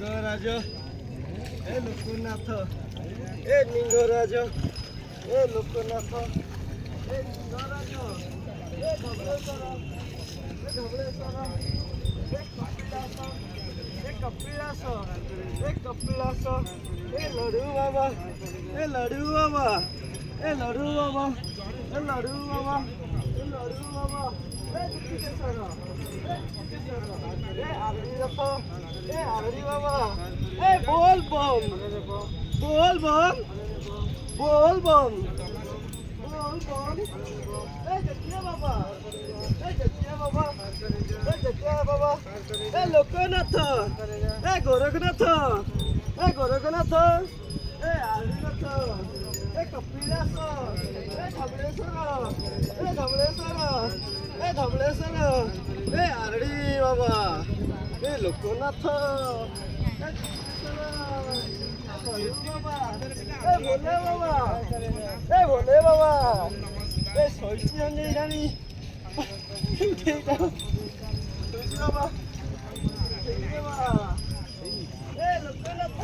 लिंगराज हे लोकनाथ हे लिंगराज हे लोकनाथ हे लिंगराज हे धबळेश्वर हे धबळेश्वर हे कपिलास हे कपिलास हे कपिलास हे लडू बाबा हे लडू बाबा हे लडू बाबा हे लडू बाबा हे लडू बाबा हे दुखीकेश्वर हे दुखीकेश्वर हे आरडी रथ हे आरडी बाबा हे बोल बम बोल बम बोल बम बोल बम हे जतिया बाबा हे जतिया बाबा हे जतिया बाबा हे लोकनाथ हे गोरखनाथ हे गोरखनाथ हे आरडीनाथ हे कपिलास हे धबळेश्वर हे धबळेश्वर हे धबळेश्वर हे आरडी बाबा हे लोकनाथ हे बाबा हे भोले बाबा हे भोले बाबा हे सैती अंजनी बाबा हे लोकनाथ